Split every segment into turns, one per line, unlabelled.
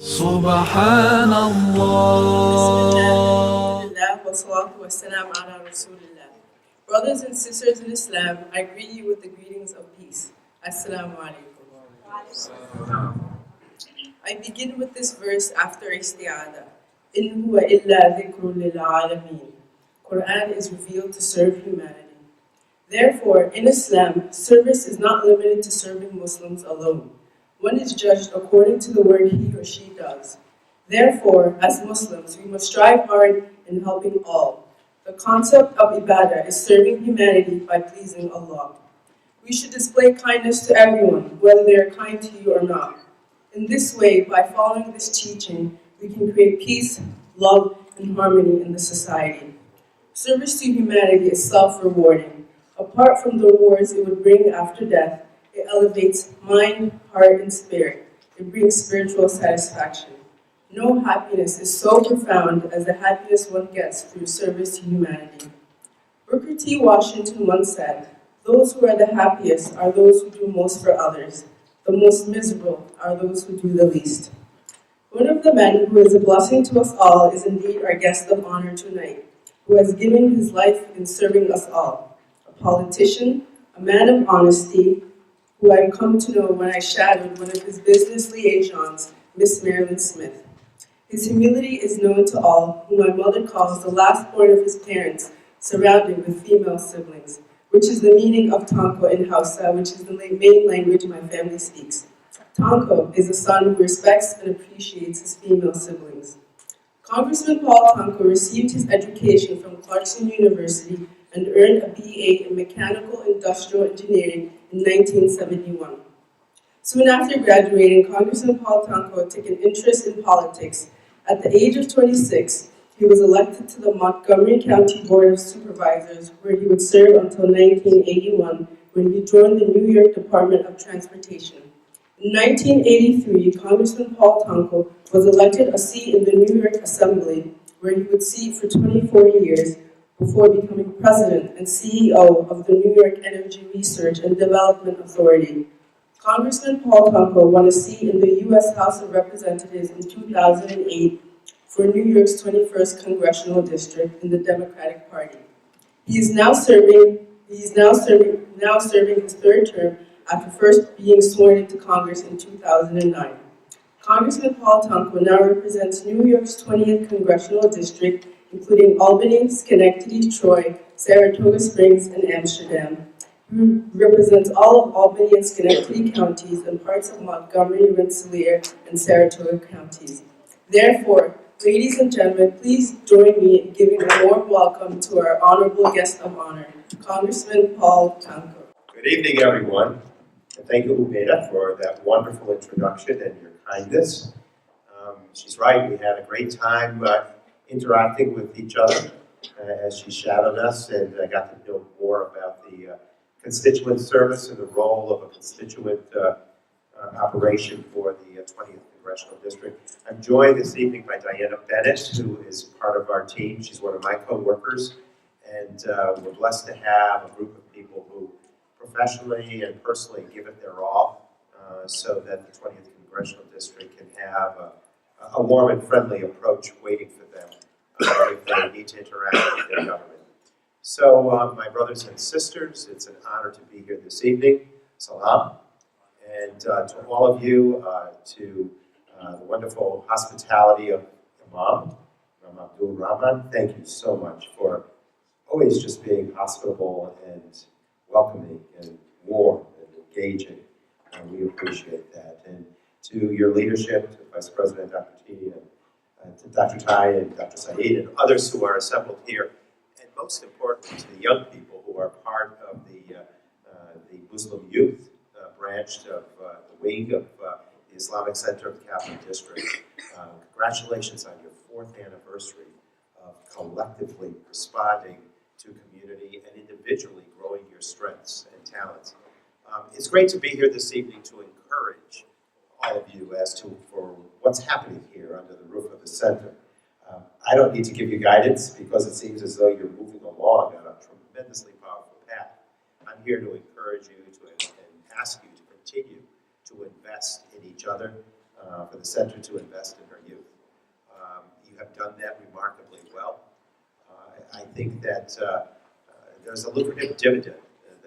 سبحان الله.
Brothers and sisters in Islam, I greet you with the greetings of peace. Assalamu alaikum. I begin with this verse after isti'adah. In huwa illa dhikrun lil alameen. Quran is revealed to serve humanity. Therefore, in Islam, service is not limited to serving Muslims alone. One is judged according to the work he or she does. Therefore, as Muslims, we must strive hard in helping all. The concept of ibadah is serving humanity by pleasing Allah. We should display kindness to everyone, whether they are kind to you or not. In this way, by following this teaching, we can create peace, love, and harmony in the society. Service to humanity is self-rewarding. Apart from the rewards it would bring after death, it elevates mind, heart, and spirit. It brings spiritual satisfaction. No happiness is so profound as the happiness one gets through service to humanity. Booker T. Washington once said, "Those who are the happiest are those who do most for others. The most miserable are those who do the least." One of the men who is a blessing to us all is indeed our guest of honor tonight, who has given his life in serving us all. A politician, a man of honesty, who I've come to know when I shadowed one of his business liaisons, Miss Marilyn Smith. His humility is known to all, whom my mother calls the last born of his parents, surrounded with female siblings, which is the meaning of Tonko in Hausa, which is the main language my family speaks. Tonko is a son who respects and appreciates his female siblings. Congressman Paul Tonko received his education from Clarkson University and earned a BA in Mechanical Industrial Engineering in 1971. Soon after graduating, Congressman Paul Tonko took an interest in politics. At the age of 26, he was elected to the Montgomery County Board of Supervisors, where he would serve until 1981, when he joined the New York Department of Transportation. In 1983, Congressman Paul Tonko was elected a seat in the New York Assembly, where he would sit for 24 years before becoming president and CEO of the New York Energy Research and Development Authority. Congressman Paul Tonko won a seat in the U.S. House of Representatives in 2008 for New York's 21st Congressional District in the Democratic Party. He is now serving his third term after first being sworn into Congress in 2009. Congressman Paul Tonko now represents New York's 20th Congressional District, including Albany, Schenectady, Troy, Saratoga Springs, and Amsterdam. He represents all of Albany and Schenectady counties and parts of Montgomery, Rensselaer, and Saratoga counties. Therefore, ladies and gentlemen, please join me in giving a warm welcome to our honorable guest of honor, Congressman Paul Tonko.
Good evening, everyone. And thank you, Ubeda, for that wonderful introduction and your kindness. She's right, we had a great time interacting with each other as she shadowed us, and I got to know more about the constituent service and the role of a constituent operation for the 20th Congressional District. I'm joined this evening by Diana Bennett, who is part of our team. She's one of my co-workers, and we're blessed to have a group of people who professionally and personally give it their all so that the 20th Congressional District can have a warm and friendly approach waiting for them if they need to interact with their government. So, my brothers and sisters, it's an honor to be here this evening. Salam. And to all of you, to the wonderful hospitality of Imam, Abdul Rahman, thank you so much for always just being hospitable and welcoming and warm and engaging. We appreciate that. And to your leadership, to Vice President Dr. T, and to Dr. Tai and Dr. Saeed and others who are assembled here, and most importantly to the young people who are part of the Muslim youth branch of the wing of the Islamic Center of the Capital District. Congratulations on your 4th anniversary of collectively responding to community and individually growing your strengths and talents. It's great to be here this evening to encourage all of you as to for what's happening here under the roof of the center. I don't need to give you guidance because it seems as though you're moving along on a tremendously powerful path. I'm here to encourage you and ask you to continue to invest in each other, for the center to invest in her youth. You have done that remarkably well. I think that there's a lucrative dividend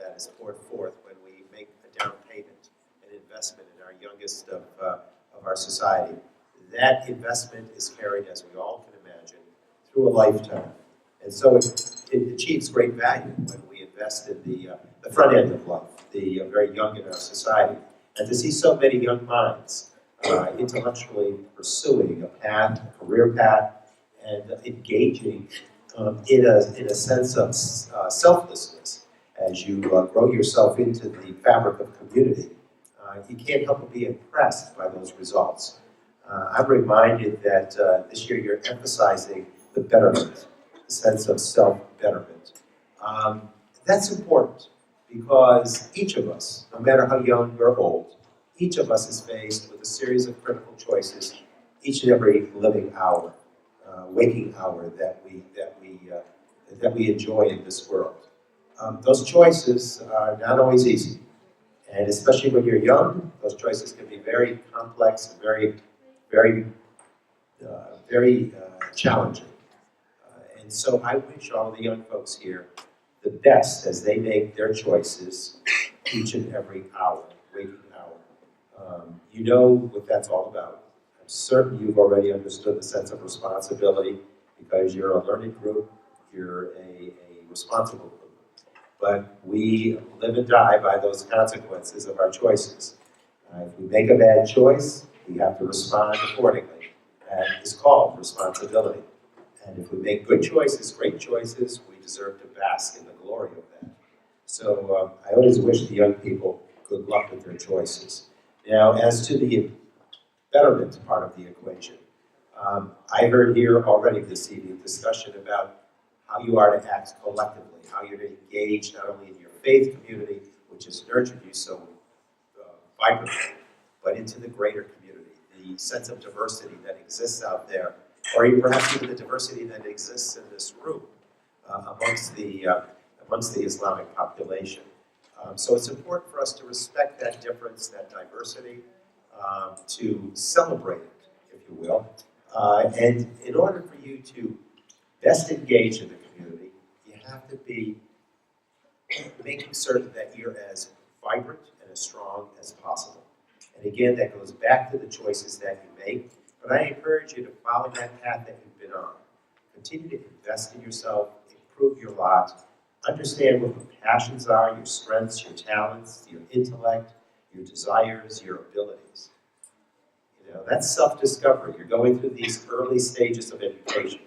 that is poured forth when we make a down payment, an investment in our youngest of our society. That investment is carried, as we all can imagine, through a lifetime. And so it achieves great value when we invest in the front end of life, the very young in our society. And to see so many young minds intellectually pursuing a path, a career path, and engaging in a sense of selflessness as you grow yourself into the fabric of community, you can't help but be impressed by those results. I'm reminded that this year you're emphasizing the betterment, the sense of self-betterment. That's important because each of us, no matter how young or old, each of us is faced with a series of critical choices each and every living hour, waking hour that we enjoy in this world. Those choices are not always easy, and especially when you're young, those choices can be very complex and very challenging. And so I wish all of the young folks here the best as they make their choices each and every hour, waking hour. You know what that's all about. I'm certain you've already understood the sense of responsibility because you're a learning group, you're a responsible group. But we live and die by those consequences of our choices. If we make a bad choice, we have to respond accordingly. That is called responsibility. And if we make good choices, great choices, we deserve to bask in the glory of that. So I always wish the young people good luck with their choices. Now, as to the betterment part of the equation, I heard here already this evening discussion about how you are to act collectively, how you're to engage not only in your faith community, which has nurtured you so vibrantly, but into the greater community, the sense of diversity that exists out there, or perhaps even the diversity that exists in this room amongst the Islamic population. So it's important for us to respect that difference, that diversity, to celebrate it, if you will. And in order for you to best engage in the community, you have to be making certain that you're as vibrant and as strong as possible. And again, that goes back to the choices that you make. But I encourage you to follow that path that you've been on. Continue to invest in yourself, improve your lot, understand what your passions are, your strengths, your talents, your intellect, your desires, your abilities. You know, that's self-discovery. You're going through these early stages of education,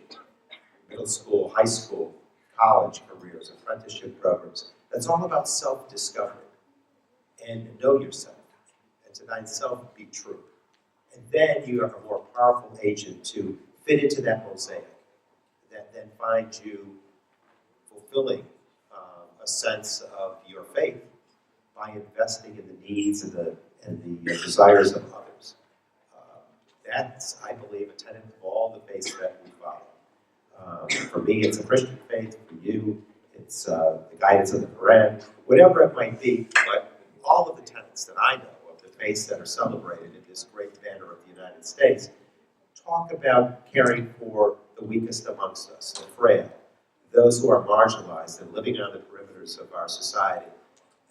middle school, high school, college careers, apprenticeship programs. That's all about self-discovery. And know yourself. And to thyself be true. And then you are a more powerful agent to fit into that mosaic that then finds you fulfilling a sense of your faith by investing in the needs and the desires of others. That's, I believe, a tenet of all the faiths that we follow. For me, it's a Christian faith. For you, it's the guidance of the Quran. Whatever it might be, but all of the tenets that I know of the faiths that are celebrated in this great banner of the United States talk about caring for the weakest amongst us, the frail, those who are marginalized and living on the perimeters of our society.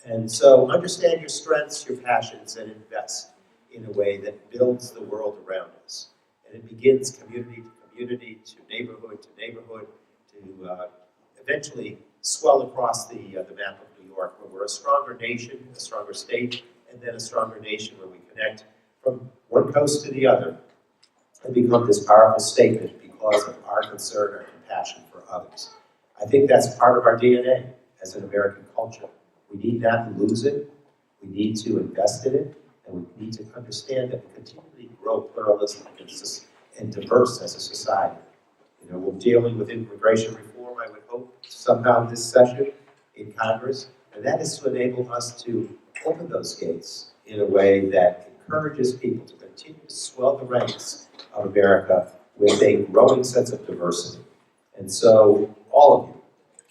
And so understand your strengths, your passions, and invest in a way that builds the world around us. And it begins community to community, to neighborhood, to eventually swell across the map of New York, where we're a stronger nation, a stronger state, and then a stronger nation where we connect from one coast to the other and become this powerful statement because of our concern, our compassion for others. I think that's part of our DNA as an American culture. We need not lose it. We need to invest in it. And we need to understand that we continually grow pluralistic and diverse as a society. You know, we're dealing with immigration reform, I would hope, somehow this session in Congress. And that is to enable us to open those gates in a way that encourages people to continue to swell the ranks of America with a growing sense of diversity. And so, all of you,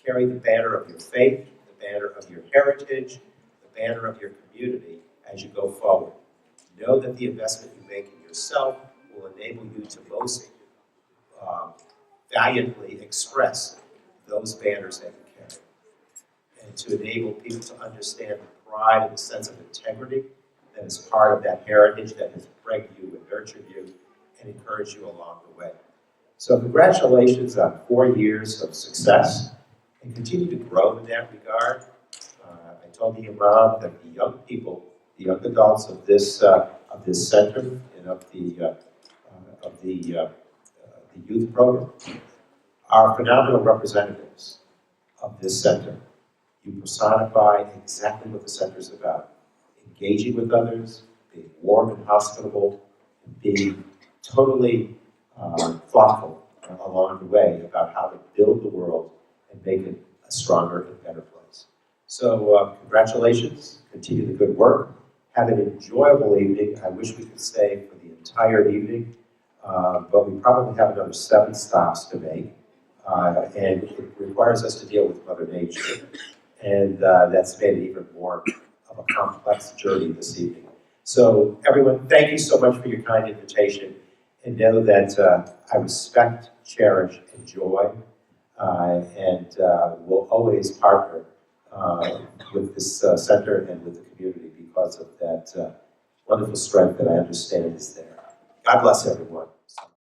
carry the banner of your faith, the banner of your heritage, the banner of your community as you go forward. Know that the investment you make in yourself will enable you to most valiantly express those banners that you carry, and to enable people to understand the pride and the sense of integrity that is part of that heritage that has bred you and nurtured you and encouraged you along the way. So congratulations on 4 years of success, and continue to grow in that regard. I told the Imam that the young people, the young adults of this center and of the youth program are phenomenal representatives of this center. You personify exactly what the center is about: engaging with others, being warm and hospitable, and being totally thoughtful along the way about how to build the world and make it a stronger and better place. So congratulations, continue the good work. Have an enjoyable evening. I wish we could stay for the entire evening, but we probably have another 7 stops to make. And it requires us to deal with Mother Nature. And that's made it even more of a complex journey this evening. So everyone, thank you so much for your kind invitation. And know that I respect, cherish, enjoy, and will always partner with this center and with the community because of that wonderful strength that I understand is there. God bless everyone.